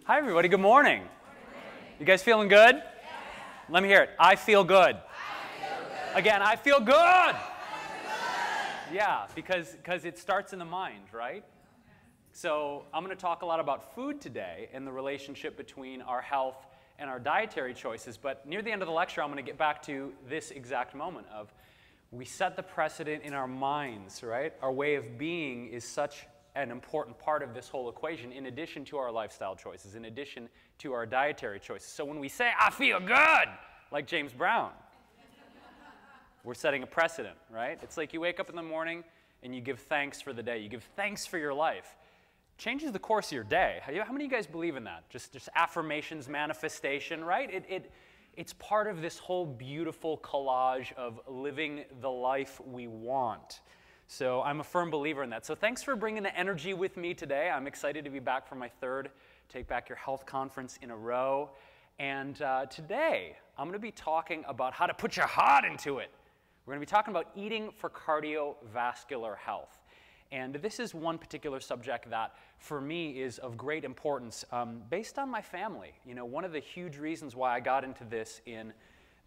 Hi, everybody. Good morning. You guys feeling good? Yeah. Let me hear it. I feel good. I feel good. Again, I feel good. I feel good. Yeah, because it starts in the mind, right? So I'm going to talk a lot about food today and the relationship between our health and our dietary choices. But near the end of the lecture, I'm going to get back to this exact moment of we set the precedent in our minds, right? Our way of being is such an important part of this whole equation, in addition to our lifestyle choices, in addition to our dietary choices. So when we say, I feel good, like James Brown, we're setting a precedent, right? It's like you wake up in the morning and you give thanks for the day. You give thanks for your life. Changes the course of your day. How many of you guys believe in that? Just affirmations, manifestation, right? It's part of this whole beautiful collage of living the life we want. So I'm a firm believer in that. So thanks for bringing the energy with me today. I'm excited to be back for my third Take Back Your Health conference in a row. And today, I'm going to be talking about how to put your heart into it. We're going to be talking about eating for cardiovascular health. And this is one particular subject that, for me, is of great importance based on my family. You know, one of the huge reasons why I got into this in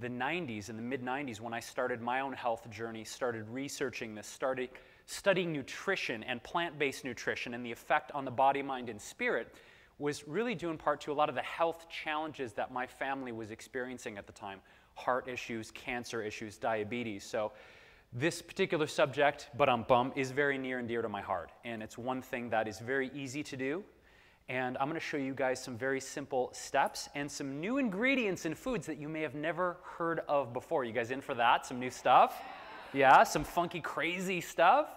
the 90s, in the mid-90s, when I started my own health journey, started researching this, started studying nutrition and plant-based nutrition and the effect on the body, mind, and spirit, was really due in part to a lot of the health challenges that my family was experiencing at the time. Heart issues, cancer issues, diabetes. So this particular subject, is very near and dear to my heart. And it's one thing that is very easy to do. And I'm going to show you guys some very simple steps and some new ingredients in foods that you may have never heard of before. You guys in for that? Some new stuff? Yeah, some funky, crazy stuff?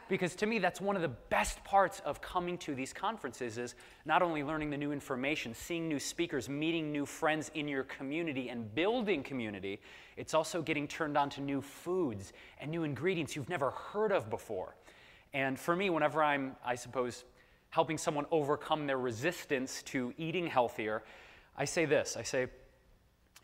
Because to me, that's one of the best parts of coming to these conferences is not only learning the new information, seeing new speakers, meeting new friends in your community and building community, it's also getting turned on to new foods and new ingredients you've never heard of before. And for me, whenever I'm, I suppose, helping someone overcome their resistance to eating healthier, I say this. I say,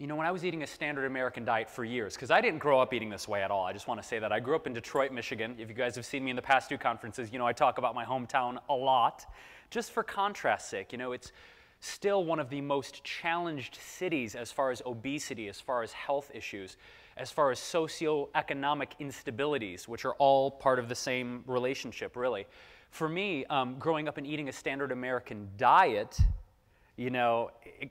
you know, when I was eating a standard American diet for years, because I didn't grow up eating this way at all. I just want to say that. I grew up in Detroit, Michigan. If you guys have seen me in the past two conferences, you know I talk about my hometown a lot. Just for contrast's sake, you know, it's still one of the most challenged cities as far as obesity, as far as health issues, as far as socioeconomic instabilities, which are all part of the same relationship, really. For me, growing up and eating a standard American diet, you know,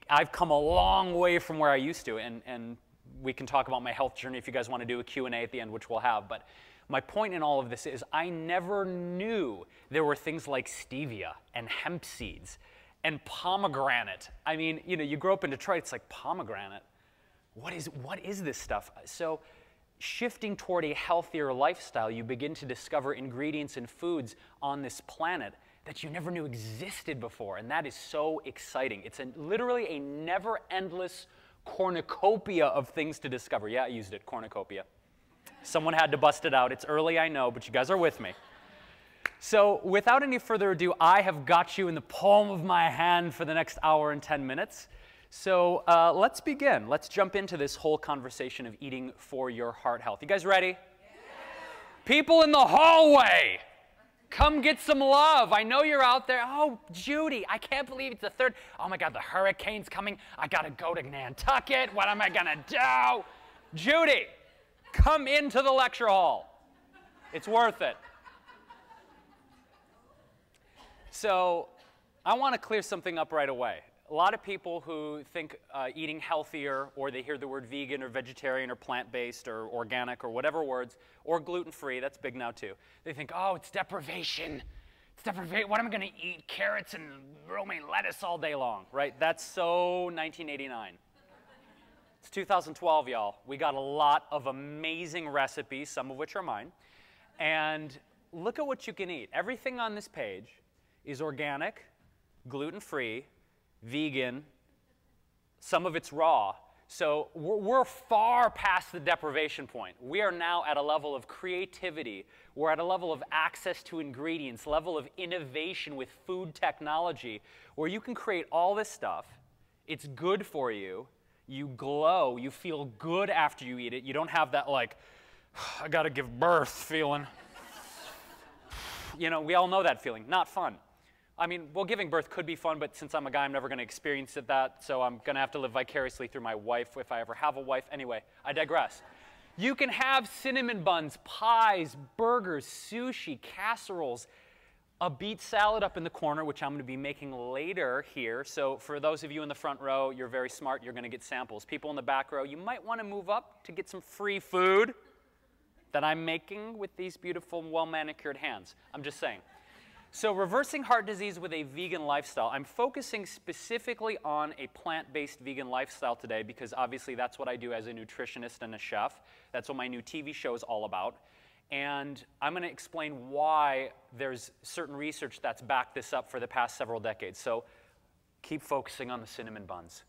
I've come a long way from where I used to, and we can talk about my health journey if you guys want to do a Q&A at the end, which we'll have. But my point in all of this is I never knew there were things like stevia and hemp seeds and pomegranate. I mean, you know, you grow up in Detroit, it's like pomegranate. What is this stuff? So shifting toward a healthier lifestyle, you begin to discover ingredients and foods on this planet that you never knew existed before, and that is so exciting. It's literally a never-endless cornucopia of things to discover. Yeah, I used it, cornucopia. Someone had to bust it out. It's early, I know, but you guys are with me. So without any further ado, I have got you in the palm of my hand for the next hour and 10 minutes. So let's begin. Let's jump into this whole conversation of eating for your heart health. You guys ready? Yeah. People in the hallway, come get some love. I know you're out there. Oh, Judy, I can't believe it's the third. Oh my God, the hurricane's coming. I gotta go to Nantucket. What am I gonna do? Judy, come into the lecture hall. It's worth it. So I want to clear something up right away. A lot of people who think eating healthier, or they hear the word vegan or vegetarian or plant-based or organic or whatever words, or gluten-free, that's big now too. They think, oh, it's deprivation. It's deprivation. What am I going to eat? Carrots and romaine lettuce all day long, right? That's so 1989. It's 2012, y'all. We got a lot of amazing recipes, some of which are mine. And look at what you can eat. Everything on this page is organic, gluten-free, vegan, some of it's raw. So we're far past the deprivation point. We are now at a level of creativity. We're at a level of access to ingredients, level of innovation with food technology, where you can create all this stuff. It's good for you. You glow. You feel good after you eat it. You don't have that, like, I got to give birth feeling. You know, we all know that feeling. Not fun. I mean, well, giving birth could be fun, but since I'm a guy, I'm never going to experience that, so I'm going to have to live vicariously through my wife if I ever have a wife. Anyway, I digress. You can have cinnamon buns, pies, burgers, sushi, casseroles, a beet salad up in the corner, which I'm going to be making later here. So for those of you in the front row, you're very smart. You're going to get samples. People in the back row, you might want to move up to get some free food that I'm making with these beautiful, well-manicured hands. I'm just saying. So reversing heart disease with a vegan lifestyle. I'm focusing specifically on a plant-based vegan lifestyle today because obviously that's what I do as a nutritionist and a chef. That's what my new TV show is all about. And I'm going to explain why there's certain research that's backed this up for the past several decades. So keep focusing on the cinnamon buns.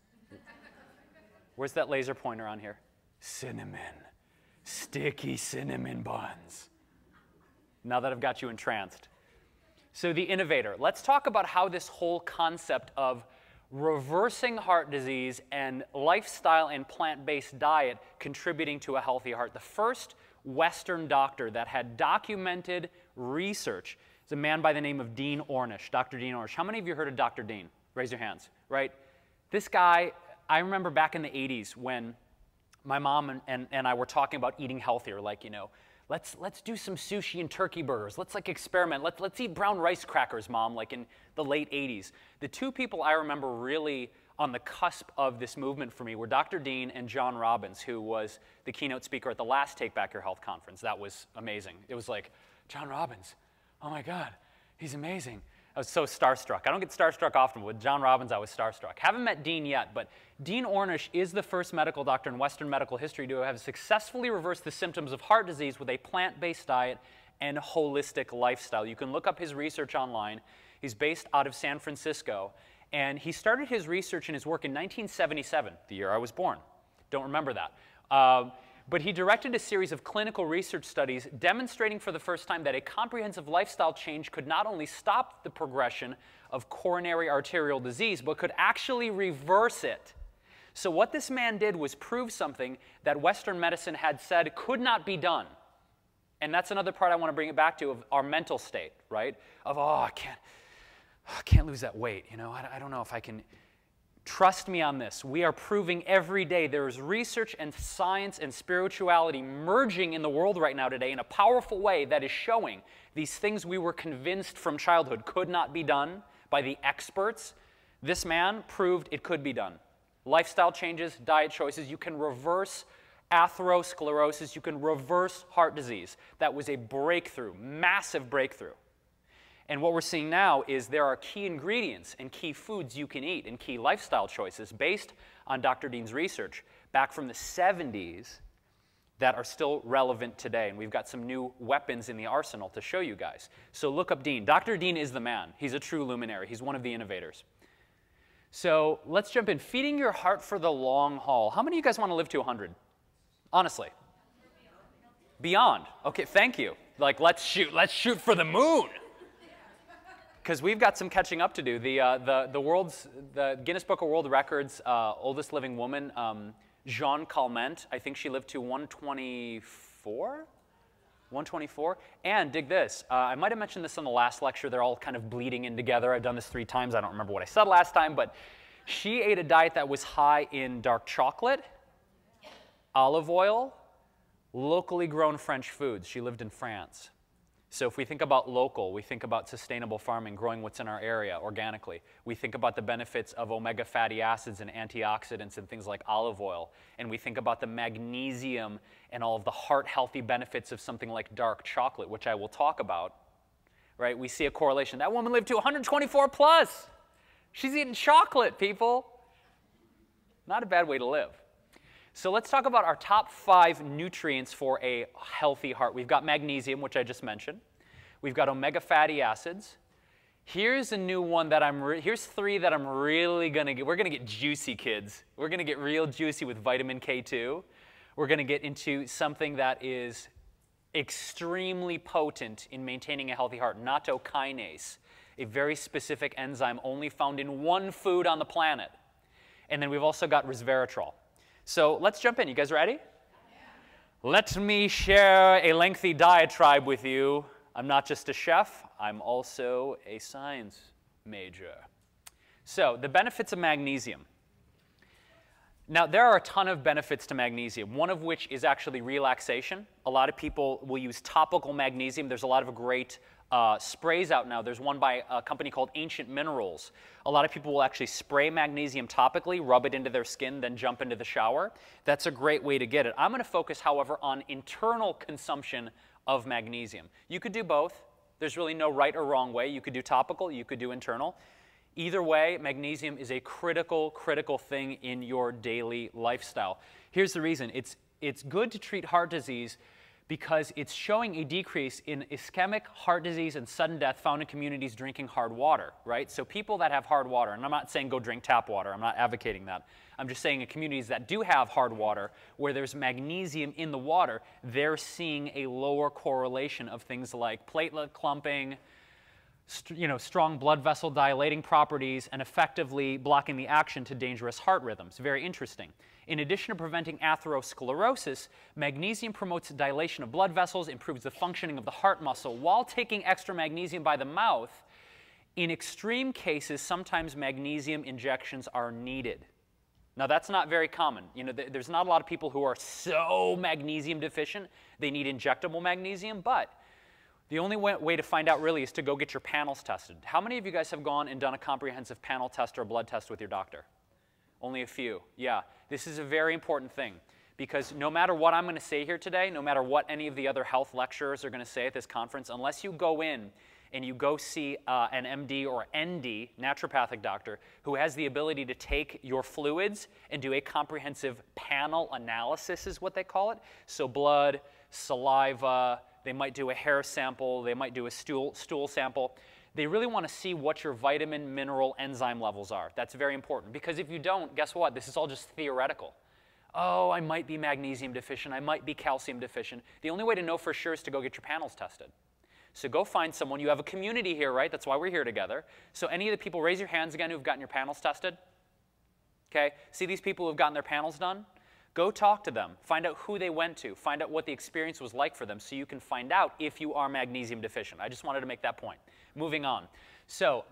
Where's that laser pointer on here? Cinnamon. Sticky cinnamon buns. Now that I've got you entranced. So the innovator. Let's talk about how this whole concept of reversing heart disease and lifestyle and plant-based diet contributing to a healthy heart. The first Western doctor that had documented research is a man by the name of Dean Ornish, Dr. Dean Ornish. How many of you heard of Dr. Dean? Raise your hands, right? This guy, I remember back in the 80s when my mom and I were talking about eating healthier, like, you know, let's do some sushi and turkey burgers. Let's like experiment. Let's eat brown rice crackers, Mom, like in the late 80s. The two people I remember really on the cusp of this movement for me were Dr. Dean and John Robbins, who was the keynote speaker at the last Take Back Your Health conference. That was amazing. It was like, John Robbins, oh my God, he's amazing. I was so starstruck. I don't get starstruck often, but with John Robbins, I was starstruck. Haven't met Dean yet, but Dean Ornish is the first medical doctor in Western medical history to have successfully reversed the symptoms of heart disease with a plant-based diet and holistic lifestyle. You can look up his research online. He's based out of San Francisco, and he started his research and his work in 1977, the year I was born. Don't remember that. But he directed a series of clinical research studies demonstrating for the first time that a comprehensive lifestyle change could not only stop the progression of coronary arterial disease, but could actually reverse it. So what this man did was prove something that Western medicine had said could not be done. And that's another part I want to bring it back to, of our mental state, right? Of, oh, I can't lose that weight, you know, I don't know if I can. Trust me on this. We are proving every day there is research and science and spirituality merging in the world right now today in a powerful way that is showing these things we were convinced from childhood could not be done by the experts. This man proved it could be done. Lifestyle changes, diet choices, you can reverse atherosclerosis, you can reverse heart disease. That was a breakthrough, massive breakthrough. And what we're seeing now is there are key ingredients and key foods you can eat and key lifestyle choices based on Dr. Dean's research back from the 70s that are still relevant today. And we've got some new weapons in the arsenal to show you guys. So look up Dean. Dr. Dean is the man. He's a true luminary. He's one of the innovators. So let's jump in. Feeding your heart for the long haul. How many of you guys want to live to 100? Honestly. Beyond. Okay, thank you. Like, let's shoot for the moon. Because we've got some catching up to do. The Guinness Book of World Records oldest living woman, Jeanne Calment, I think she lived to 124? 124? And dig this, I might have mentioned this in the last lecture. They're all kind of bleeding in together. I've done this 3 times. I don't remember what I said last time, but she ate a diet that was high in dark chocolate, olive oil, locally grown French foods. She lived in France. So if we think about local, we think about sustainable farming, growing what's in our area organically. We think about the benefits of omega fatty acids and antioxidants and things like olive oil. And we think about the magnesium and all of the heart-healthy benefits of something like dark chocolate, which I will talk about. Right? We see a correlation. That woman lived to 124 plus. She's eating chocolate, people. Not a bad way to live. So let's talk about our top 5 nutrients for a healthy heart. We've got magnesium, which I just mentioned. We've got omega fatty acids. Here's a new one that here's 3 that I'm really going to get. We're going to get juicy, kids. We're going to get real juicy with vitamin K2. We're going to get into something that is extremely potent in maintaining a healthy heart, nattokinase, a very specific enzyme only found in one food on the planet. And then we've also got resveratrol. So let's jump in. You guys ready? Yeah. Let me share a lengthy diatribe with you. I'm not just a chef, I'm also a science major. So the benefits of magnesium. Now, there are a ton of benefits to magnesium, one of which is actually relaxation. A lot of people will use topical magnesium. There's a lot of great sprays out now. There's one by a company called Ancient Minerals. A lot of people will actually spray magnesium topically, rub it into their skin, then jump into the shower. That's a great way to get it. I'm going to focus, however, on internal consumption of magnesium. You could do both. There's really no right or wrong way. You could do topical, you could do internal. Either way, magnesium is a critical, critical thing in your daily lifestyle. Here's the reason. It's good to treat heart disease because it's showing a decrease in ischemic heart disease and sudden death found in communities drinking hard water, right? So people that have hard water, and I'm not saying go drink tap water, I'm not advocating that. I'm just saying in communities that do have hard water, where there's magnesium in the water, they're seeing a lower correlation of things like platelet clumping, strong blood vessel dilating properties, and effectively blocking the action to dangerous heart rhythms. Very interesting. In addition to preventing atherosclerosis, magnesium promotes dilation of blood vessels, improves the functioning of the heart muscle. While taking extra magnesium by the mouth, in extreme cases, sometimes magnesium injections are needed. Now, that's not very common. There's not a lot of people who are so magnesium deficient, they need injectable magnesium, but the only way to find out really is to go get your panels tested. How many of you guys have gone and done a comprehensive panel test or a blood test with your doctor? Only a few. Yeah, this is a very important thing because no matter what I'm going to say here today, no matter what any of the other health lecturers are going to say at this conference, unless you go in and you go see an MD or ND, naturopathic doctor, who has the ability to take your fluids and do a comprehensive panel analysis is what they call it. So blood, saliva, they might do a hair sample, they might do a stool sample. They really want to see what your vitamin, mineral, enzyme levels are. That's very important because if you don't, guess what? This is all just theoretical. Oh, I might be magnesium deficient, I might be calcium deficient. The only way to know for sure is to go get your panels tested. So go find someone. You have a community here, right? That's why we're here together. So any of the people, raise your hands again who've gotten your panels tested. Okay? See these people who've gotten their panels done? Go talk to them. Find out who they went to. Find out what the experience was like for them so you can find out if you are magnesium deficient. I just wanted to make that point. Moving on. So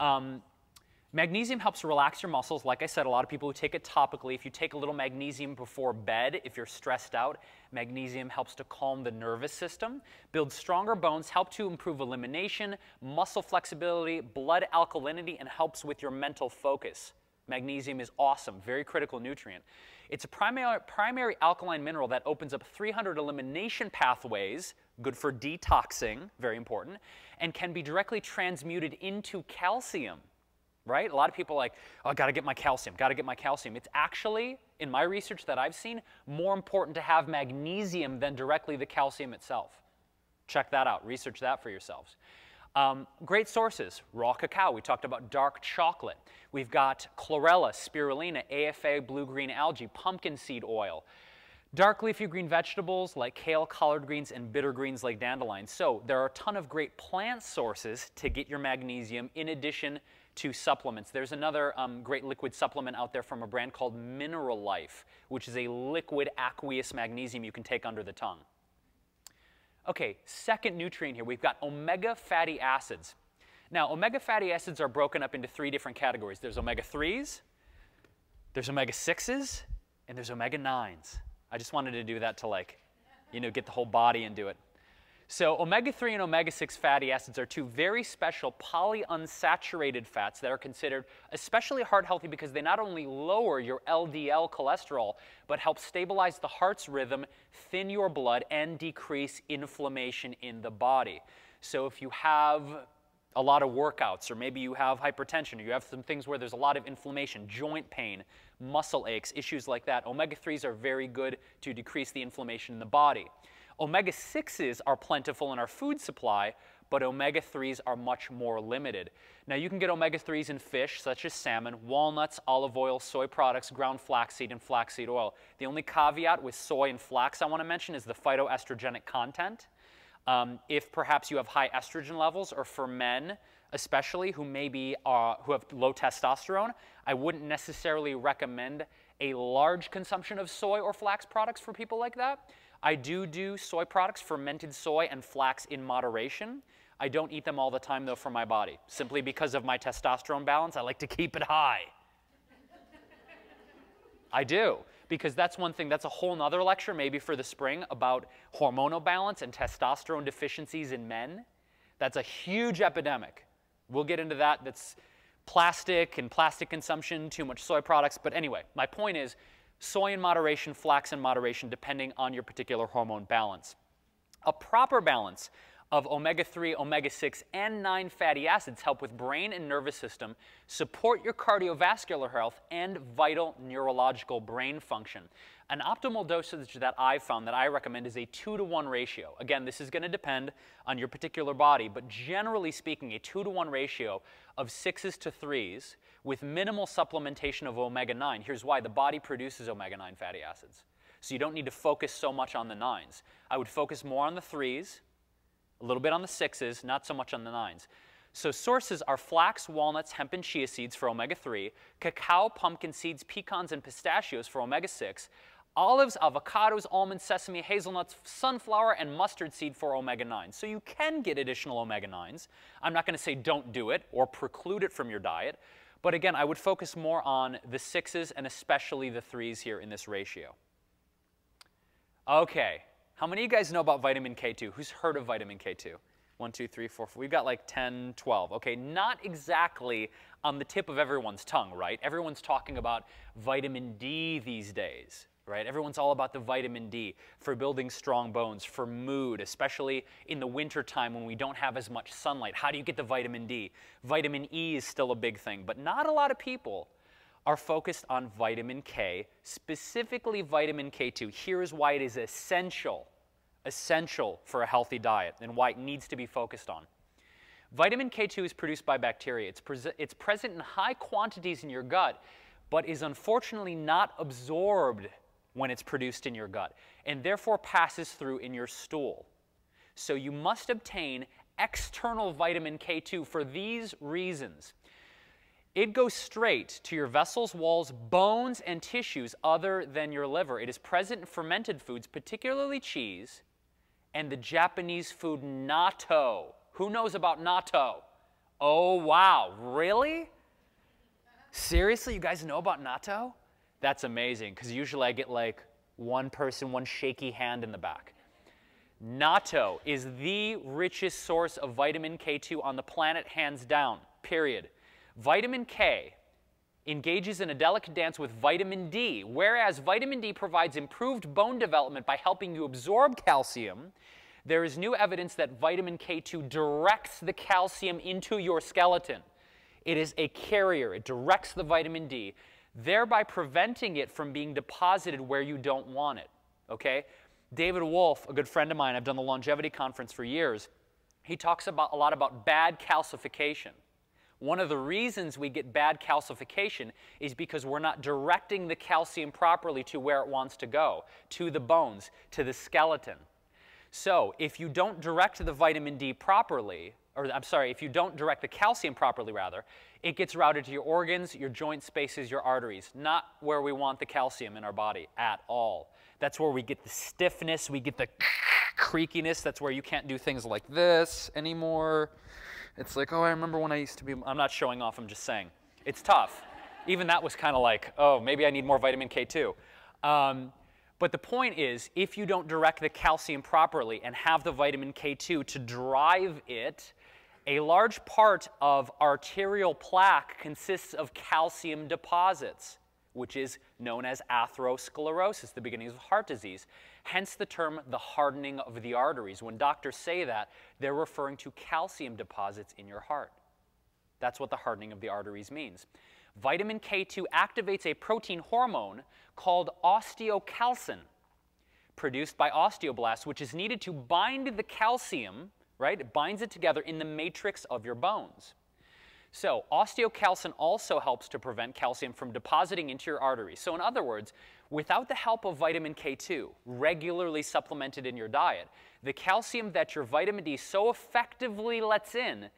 magnesium helps relax your muscles. Like I said, a lot of people who take it topically. If you take a little magnesium before bed, if you're stressed out, magnesium helps to calm the nervous system, build stronger bones, help to improve elimination, muscle flexibility, blood alkalinity, and helps with your mental focus. Magnesium is awesome, very critical nutrient. It's a primary alkaline mineral that opens up 300 elimination pathways, good for detoxing, very important, and can be directly transmuted into calcium, right? A lot of people are like, oh, got to get my calcium, got to get my calcium. It's actually, in my research that I've seen, more important to have magnesium than directly the calcium itself. Check that out, research that for yourselves. Great sources, raw cacao. We talked about dark chocolate. We've got chlorella, spirulina, AFA, blue-green algae, pumpkin seed oil. Dark leafy green vegetables like kale, collard greens, and bitter greens like dandelions. So there are a ton of great plant sources to get your magnesium in addition to supplements. There's another great liquid supplement out there from a brand called Mineral Life, which is a liquid aqueous magnesium you can take under the tongue. Okay, second nutrient here, we've got omega fatty acids. Now, omega fatty acids are broken up into 3 different categories. There's omega-3s, there's omega-6s, and there's omega-9s. I just wanted to do that to get the whole body into it. So omega-3 and omega-6 fatty acids are 2 very special polyunsaturated fats that are considered especially heart healthy because they not only lower your LDL cholesterol, but help stabilize the heart's rhythm, thin your blood, and decrease inflammation in the body. So if you have a lot of workouts, or maybe you have hypertension, or you have some things where there's a lot of inflammation, joint pain, muscle aches, issues like that, omega-3s are very good to decrease the inflammation in the body. Omega-6s are plentiful in our food supply, but omega-3s are much more limited. Now, you can get omega-3s in fish, such as salmon, walnuts, olive oil, soy products, ground flaxseed, and flaxseed oil. The only caveat with soy and flax I want to mention is the phytoestrogenic content. If perhaps you have high estrogen levels, or for men especially who who have low testosterone, I wouldn't necessarily recommend a large consumption of soy or flax products for people like that. I do soy products, fermented soy and flax in moderation. I don't eat them all the time, though, for my body, simply because of my testosterone balance. I like to keep it high. I do, because that's one thing. That's a whole nother lecture, maybe for the spring, about hormonal balance and testosterone deficiencies in men. That's a huge epidemic. We'll get into that. That's plastic and plastic consumption, too much soy products. But anyway, my point is soy in moderation, flax in moderation, depending on your particular hormone balance. A proper balance of omega-3, omega-6, and 9 fatty acids help with brain and nervous system, support your cardiovascular health, and vital neurological brain function. An optimal dosage that I've found that I recommend is a 2-to-1 ratio. Again, this is going to depend on your particular body, but generally speaking, a 2-to-1 ratio of 6s to 3s with minimal supplementation of omega-9. Here's why. The body produces omega-9 fatty acids. So you don't need to focus so much on the 9s. I would focus more on the 3s, a little bit on the 6s, not so much on the 9s. So sources are flax, walnuts, hemp, and chia seeds for omega-3, cacao, pumpkin seeds, pecans, and pistachios for omega-6, olives, avocados, almonds, sesame, hazelnuts, sunflower, and mustard seed for omega-9. So you can get additional omega-9s. I'm not going to say don't do it or preclude it from your diet. But again, I would focus more on the 6s and especially the 3s here in this ratio. Okay. How many of you guys know about vitamin K2? Who's heard of vitamin K2? 1, 2, 3, 4, 4. We've got like 10, 12. Okay, not exactly on the tip of everyone's tongue, right? Everyone's talking about vitamin D these days, right? Everyone's all about the vitamin D for building strong bones, for mood, especially in the winter time when we don't have as much sunlight. How do you get the vitamin D? Vitamin E is still a big thing, but not a lot of people are focused on vitamin K, specifically vitamin K2. Here's why it is essential for a healthy diet and why it needs to be focused on. Vitamin K2 is produced by bacteria. It's present in high quantities in your gut, but is unfortunately not absorbed when it's produced in your gut, and therefore passes through in your stool. So you must obtain external vitamin K2 for these reasons. It goes straight to your vessels, walls, bones, and tissues other than your liver. It is present in fermented foods, particularly cheese, and the Japanese food natto. Who knows about natto? Oh, wow. Really? Seriously? You guys know about natto? That's amazing, because usually I get like one person, one shaky hand in the back. Natto is the richest source of vitamin K2 on the planet, hands down, period. Vitamin K engages in a delicate dance with vitamin D, whereas vitamin D provides improved bone development by helping you absorb calcium. There is new evidence that vitamin K2 directs the calcium into your skeleton. It is a carrier. It directs the vitamin D, thereby preventing it from being deposited where you don't want it. Okay? David Wolf, a good friend of mine, I've done the longevity conference for years, he talks a lot about bad calcification. One of the reasons we get bad calcification is because we're not directing the calcium properly to where it wants to go, to the bones, to the skeleton. So if you don't direct the vitamin D properly, or I'm sorry, if you don't direct the calcium properly, rather, it gets routed to your organs, your joint spaces, your arteries, not where we want the calcium in our body at all. That's where we get the stiffness, we get the creakiness. That's where you can't do things like this anymore. It's like, oh, I remember when I used to be, I'm not showing off, I'm just saying. It's tough. Even that was kind of like, oh, maybe I need more vitamin K2. But the point is, if you don't direct the calcium properly and have the vitamin K2 to drive it, a large part of arterial plaque consists of calcium deposits, which is known as atherosclerosis, the beginning of heart disease. Hence the term, the hardening of the arteries. When doctors say that, they're referring to calcium deposits in your heart. That's what the hardening of the arteries means. Vitamin K2 activates a protein hormone called osteocalcin, produced by osteoblasts, which is needed to bind the calcium right? It binds it together in the matrix of your bones. So osteocalcin also helps to prevent calcium from depositing into your arteries. So in other words, without the help of vitamin K2 regularly supplemented in your diet, the calcium that your vitamin D so effectively lets in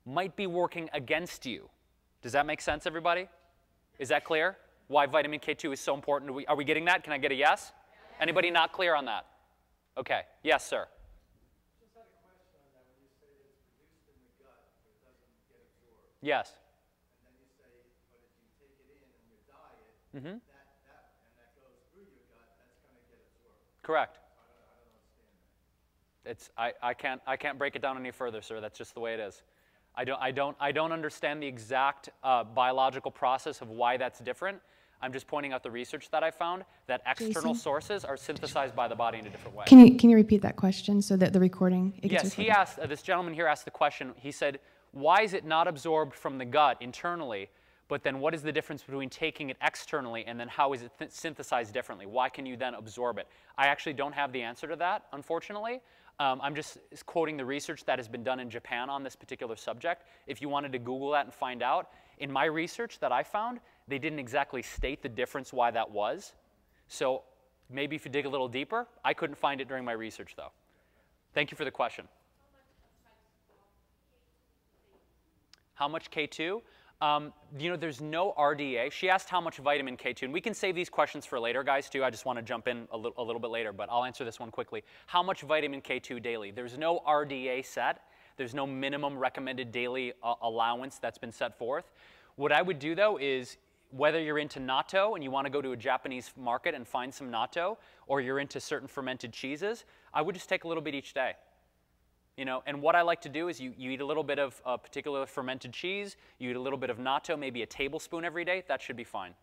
might be working against you. Does that make sense, everybody? Is that clear? Why vitamin K2 is so important? Are we getting that? Can I get a yes? Anybody not clear on that? Okay. Yes, sir. Just had a question on that. When you say that it's produced in the gut, but it doesn't get absorbed. Yes. And then you say, but if you take it in your diet, Mm-hmm. that goes through your gut, that's going to get absorbed. Correct. I don't understand that. I can't break it down any further, sir. That's just the way it is. I don't understand the exact biological process of why that's different. I'm just pointing out the research that I found that external sources are synthesized by the body in a different way. Can you repeat that question so that the recording? Yes, he asked. This gentleman here asked the question. He said, "Why is it not absorbed from the gut internally? But then, what is the difference between taking it externally and then how is it synthesized differently? Why can you then absorb it?" I actually don't have the answer to that, unfortunately. I'm just quoting the research that has been done in Japan on this particular subject. If you wanted to Google that and find out, in my research that I found, they didn't exactly state the difference why that was. So maybe if you dig a little deeper, I couldn't find it during my research, though. Thank you for the question. How much K2? There's no RDA. She asked how much vitamin K2, and we can save these questions for later, guys, too. I just want to jump in a little bit later, but I'll answer this one quickly. How much vitamin K2 daily? There's no RDA set. There's no minimum recommended daily allowance that's been set forth. What I would do, though, is whether you're into natto and you want to go to a Japanese market and find some natto, or you're into certain fermented cheeses, I would just take a little bit each day. And what I like to do is you eat a little bit of a particular fermented cheese, you eat a little bit of natto, maybe a tablespoon every day, that should be fine.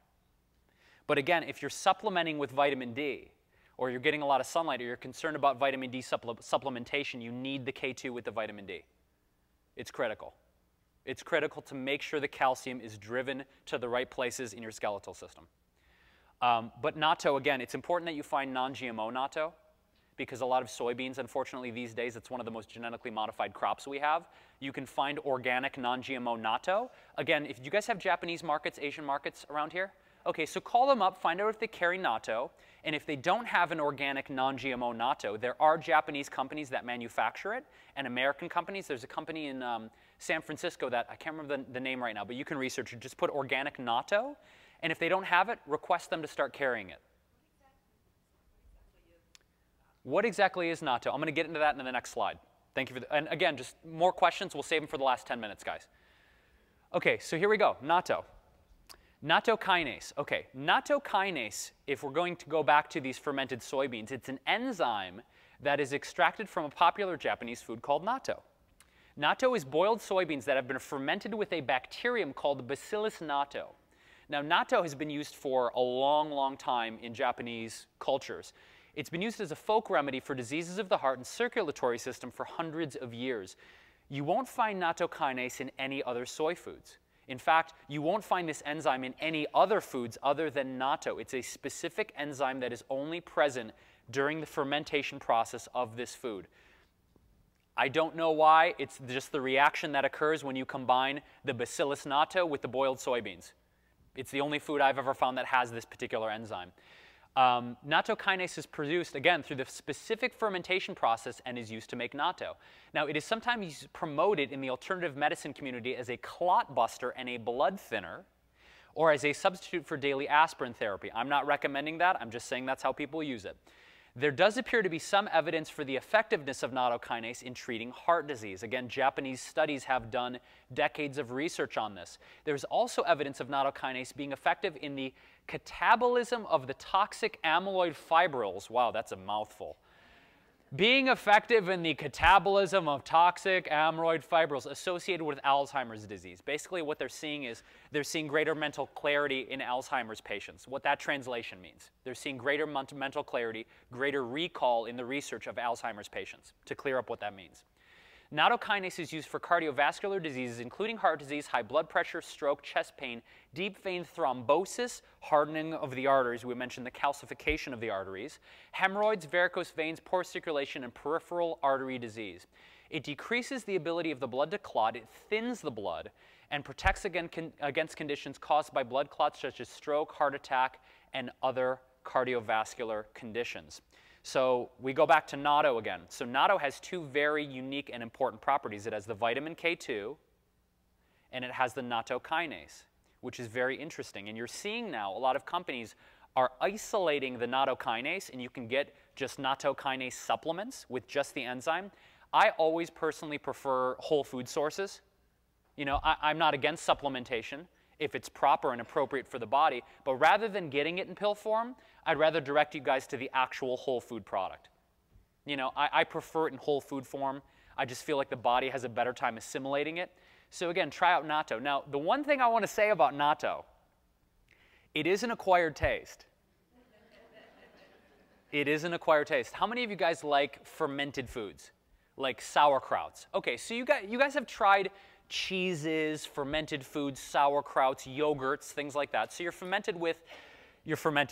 But again, if you're supplementing with vitamin D, or you're getting a lot of sunlight, or you're concerned about vitamin D supplementation, you need the K2 with the vitamin D. It's critical. It's critical to make sure the calcium is driven to the right places in your skeletal system. But natto, again, it's important that you find non-GMO natto, because a lot of soybeans, unfortunately, these days, it's one of the most genetically modified crops we have. You can find organic, non-GMO natto. Again, if you guys have Japanese markets, Asian markets around here, okay, so call them up, find out if they carry natto, and if they don't have an organic, non-GMO natto, there are Japanese companies that manufacture it, and American companies. There's a company in San Francisco that, I can't remember the name right now, but you can research it. Just put organic natto, and if they don't have it, request them to start carrying it. What exactly is natto? I'm going to get into that in the next slide. Thank you and again, just more questions. We'll save them for the last 10 minutes, guys. Okay, so here we go. Natto. Nattokinase. Okay, nattokinase, if we're going to go back to these fermented soybeans, it's an enzyme that is extracted from a popular Japanese food called natto. Natto is boiled soybeans that have been fermented with a bacterium called Bacillus natto. Now, natto has been used for a long, long time in Japanese cultures. It's been used as a folk remedy for diseases of the heart and circulatory system for hundreds of years. You won't find nattokinase in any other soy foods. In fact, you won't find this enzyme in any other foods other than natto. It's a specific enzyme that is only present during the fermentation process of this food. I don't know why. It's just the reaction that occurs when you combine the Bacillus natto with the boiled soybeans. It's the only food I've ever found that has this particular enzyme. Nattokinase is produced, again, through the specific fermentation process and is used to make natto. Now, it is sometimes promoted in the alternative medicine community as a clot buster and a blood thinner, or as a substitute for daily aspirin therapy. I'm not recommending that. I'm just saying that's how people use it. There does appear to be some evidence for the effectiveness of nattokinase in treating heart disease. Again, Japanese studies have done decades of research on this. There's also evidence of nattokinase being effective in the catabolism of the toxic amyloid fibrils. Wow, that's a mouthful. Being effective in the catabolism of toxic amyloid fibrils associated with Alzheimer's disease. Basically, what they're seeing is they're seeing greater mental clarity in Alzheimer's patients. What that translation means. They're seeing greater mental clarity, greater recall in the research of Alzheimer's patients, to clear up what that means. Nattokinase is used for cardiovascular diseases, including heart disease, high blood pressure, stroke, chest pain, deep vein thrombosis, hardening of the arteries. We mentioned the calcification of the arteries, hemorrhoids, varicose veins, poor circulation, and peripheral artery disease. It decreases the ability of the blood to clot, it thins the blood, and protects against conditions caused by blood clots such as stroke, heart attack, and other cardiovascular conditions. So we go back to natto again. So natto has two very unique and important properties. It has the vitamin K2, and it has the nattokinase, which is very interesting. And you're seeing now a lot of companies are isolating the nattokinase, and you can get just nattokinase supplements with just the enzyme. I always personally prefer whole food sources. You know, I'm not against supplementation if it's proper and appropriate for the body, but rather than getting it in pill form, I'd rather direct you guys to the actual whole food product. You know, I prefer it in whole food form. I just feel like the body has a better time assimilating it. So again, try out natto. Now, the one thing I want to say about natto, it is an acquired taste. It is an acquired taste. How many of you guys like fermented foods, like sauerkrauts? Okay, so you guys have tried cheeses, fermented foods, sauerkrauts, yogurts, things like that. So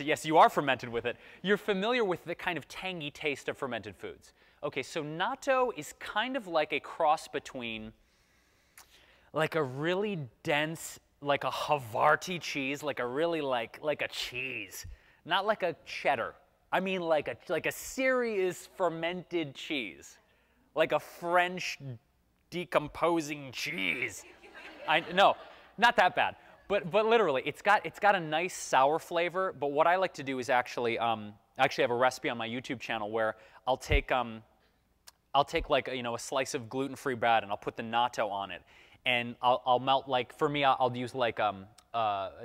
yes, you are fermented with it. You're familiar with the kind of tangy taste of fermented foods. Okay, so natto is kind of like a cross between like a really dense, like a Havarti cheese, like a really like a cheese, not like a cheddar. I mean like a serious fermented cheese, like a French decomposing cheese. No, not that bad, but literally, it's got a nice sour flavor. But what I like to do is actually have a recipe on my YouTube channel where I'll take like a slice of gluten-free bread and I'll put the natto on it, and I'll melt, like, for me, I'll use like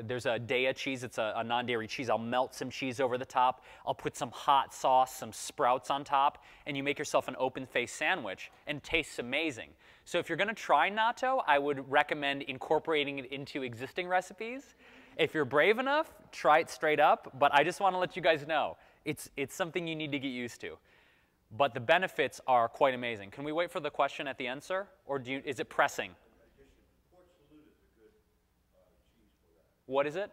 there's a Daiya cheese. It's a non-dairy cheese. I'll melt some cheese over the top. I'll put some hot sauce, some sprouts on top, and you make yourself an open-faced sandwich, and it tastes amazing. So if you're going to try natto, I would recommend incorporating it into existing recipes. If you're brave enough, try it straight up. But I just want to let you guys know, it's something you need to get used to. But the benefits are quite amazing. Can we wait for the question at the end, sir? Or is it pressing? What is it?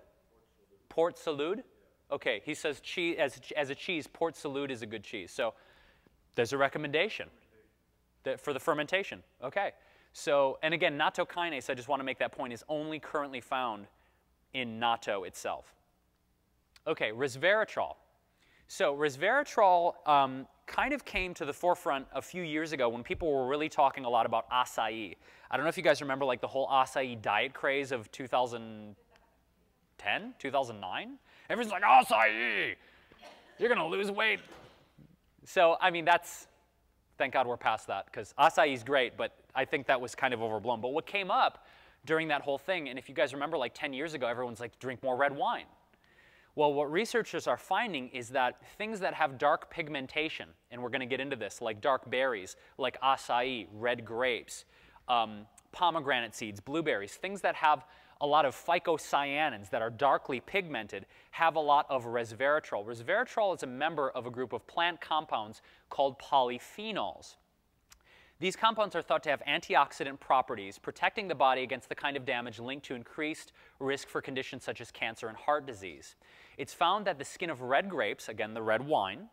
Port Salut? Okay, he says cheese, as a cheese, Port Salut is a good cheese. So there's a recommendation for the fermentation. Okay, so, and again, nattokinase, I just want to make that point, is only currently found in natto itself. Okay, resveratrol. So resveratrol kind of came to the forefront a few years ago when people were really talking a lot about acai. I don't know if you guys remember like the whole acai diet craze of 2010, 2009? Everyone's like, acai! You're going to lose weight. So, I mean, thank God we're past that, because acai is great, but I think that was kind of overblown. But what came up during that whole thing, and if you guys remember like 10 years ago, everyone's like, drink more red wine. Well, what researchers are finding is that things that have dark pigmentation, and we're going to get into this, like dark berries, like acai, red grapes, pomegranate seeds, blueberries, things that have a lot of phycocyanins that are darkly pigmented have a lot of resveratrol. Resveratrol is a member of a group of plant compounds called polyphenols. These compounds are thought to have antioxidant properties, protecting the body against the kind of damage linked to increased risk for conditions such as cancer and heart disease. It's found that the skin of red grapes, again the red wine,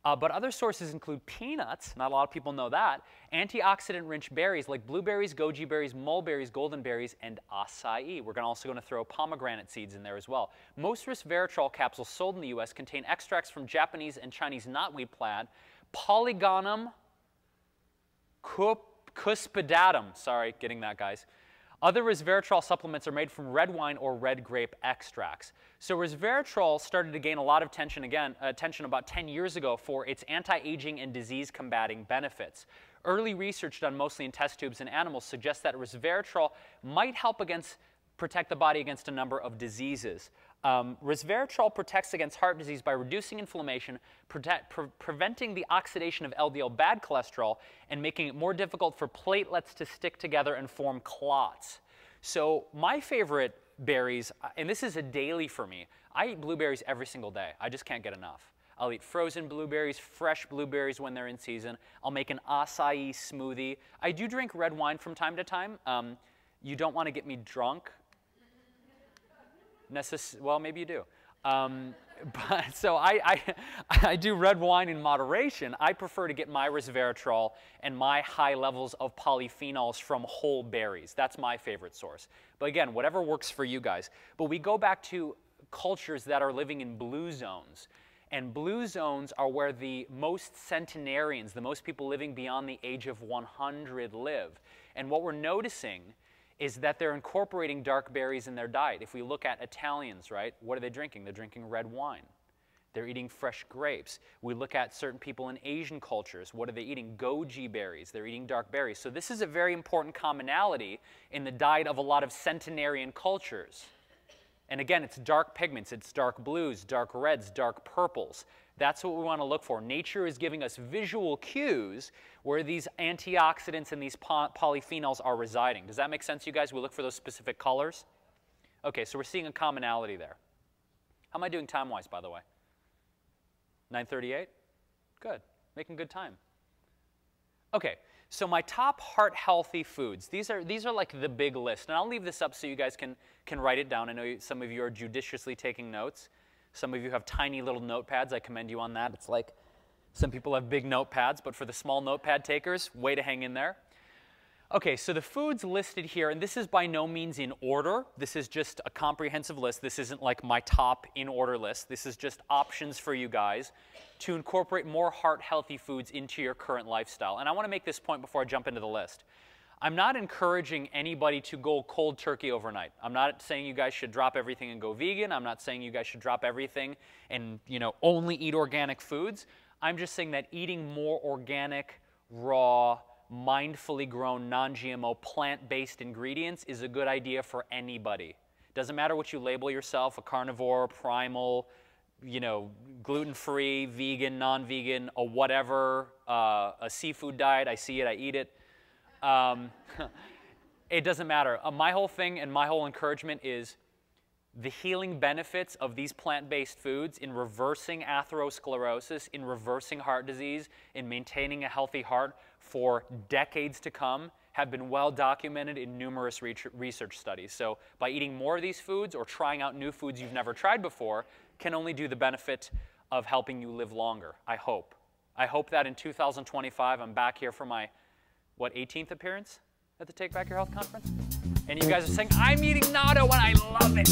but other sources include peanuts, not a lot of people know that, antioxidant-rich berries like blueberries, goji berries, mulberries, golden berries, and acai. We're also going to throw pomegranate seeds in there as well. Most resveratrol capsules sold in the U.S. contain extracts from Japanese and Chinese knotweed plant, Polygonum cuspidatum. Sorry, getting that, guys. Other resveratrol supplements are made from red wine or red grape extracts. So resveratrol started to gain a lot of attention about 10 years ago for its anti-aging and disease-combating benefits. Early research done mostly in test tubes in animals suggests that resveratrol might help protect the body against a number of diseases. Resveratrol protects against heart disease by reducing inflammation, preventing the oxidation of LDL bad cholesterol, and making it more difficult for platelets to stick together and form clots. So my favorite berries, and this is a daily for me, I eat blueberries every single day. I just can't get enough. I'll eat frozen blueberries, fresh blueberries when they're in season. I'll make an acai smoothie. I do drink red wine from time to time. You don't want to get me drunk. Well, maybe you do. But so I do red wine in moderation. I prefer to get my resveratrol and my high levels of polyphenols from whole berries. That's my favorite source. But again, whatever works for you guys. But we go back to cultures that are living in blue zones. And blue zones are where the most centenarians, the most people living beyond the age of 100 live. And what we're noticing is that they're incorporating dark berries in their diet. If we look at Italians, right, what are they drinking? They're drinking red wine. They're eating fresh grapes. We look at certain people in Asian cultures. What are they eating? Goji berries. They're eating dark berries. So this is a very important commonality in the diet of a lot of centenarian cultures. And again, it's dark pigments. It's dark blues, dark reds, dark purples. That's what we want to look for. Nature is giving us visual cues where these antioxidants and these polyphenols are residing. Does that make sense, you guys? We look for those specific colors. Okay, so we're seeing a commonality there. How am I doing time-wise, by the way? 9:38? Good. Making good time. Okay, so my top heart-healthy foods. These are like the big list. And I'll leave this up so you guys can write it down. I know some of you are judiciously taking notes. Some of you have tiny little notepads. I commend you on that. It's like some people have big notepads, but for the small notepad takers, way to hang in there. Okay, so the foods listed here, and this is by no means in order. This is just a comprehensive list. This isn't like my top in order list. This is just options for you guys to incorporate more heart-healthy foods into your current lifestyle. And I want to make this point before I jump into the list. I'm not encouraging anybody to go cold turkey overnight. I'm not saying you guys should drop everything and go vegan. I'm not saying you guys should drop everything and, only eat organic foods. I'm just saying that eating more organic, raw, mindfully grown, non-GMO, plant-based ingredients is a good idea for anybody. Doesn't matter what you label yourself, a carnivore, primal, gluten-free, vegan, non-vegan, a whatever, a seafood diet. I see it, I eat it. It doesn't matter. My whole thing and my whole encouragement is the healing benefits of these plant-based foods in reversing atherosclerosis, in reversing heart disease, in maintaining a healthy heart for decades to come have been well documented in numerous research studies. So by eating more of these foods or trying out new foods you've never tried before can only do the benefit of helping you live longer, I hope. I hope that in 2025 I'm back here for my 18th appearance at the Take Back Your Health conference? And you guys are saying, I'm eating natto and I love it.